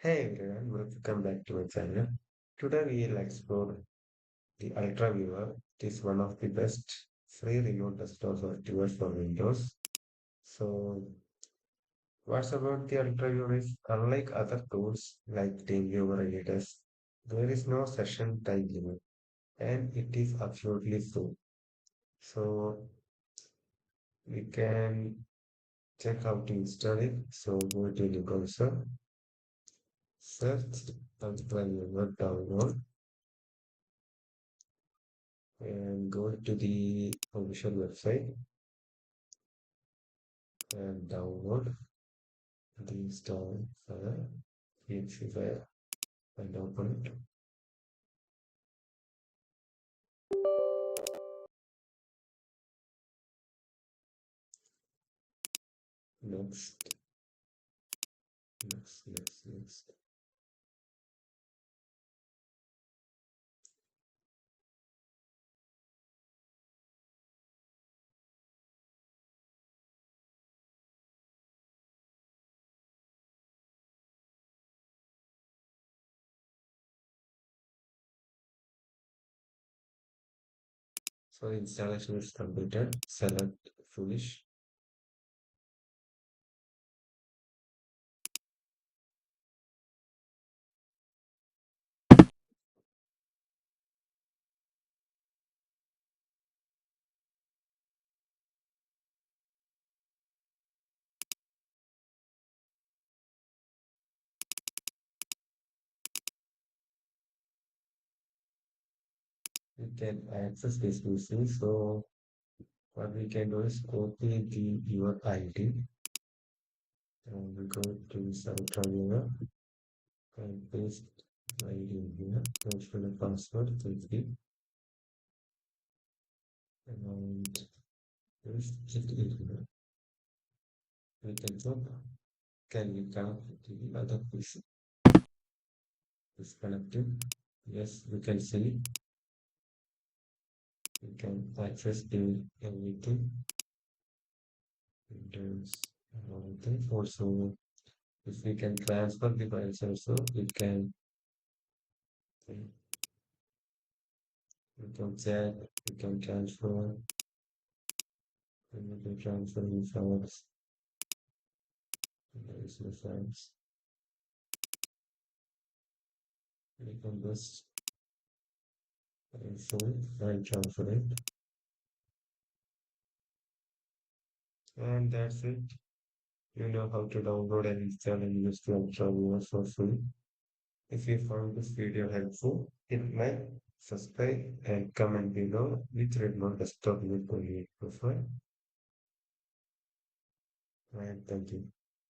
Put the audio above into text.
Hey everyone, welcome back to my channel. Today we'll explore the UltraViewer. It is one of the best free remote desktop software for Windows. So, what's about the UltraViewer is unlike other tools like TeamViewer editors, there is no session time limit and it is absolutely free. So, we can check how to install it. So, go to the browser, search UltraViewer download and go to the official website and download the install file, exe file, and open it. Next, next. So installation is completed. Select finish. We can access this PC. So what we can do is copy the your ID and we go to Ultra Viewer and paste the ID in here. Search for the password quickly and paste it in here. We can check. Can we connect to the other PC? Is connected. Yes, we can see. We can access the everything. There's everything. Also, if we can transfer the files also, we can chat, we can transfer, and we can transfer the files. There is the files. We can just show it and transfer it. And that's it. You know how to download and install and use the UltraViewer for free. If you found this video helpful, hit like, subscribe, and comment below which remote desktop you prefer. And thank you.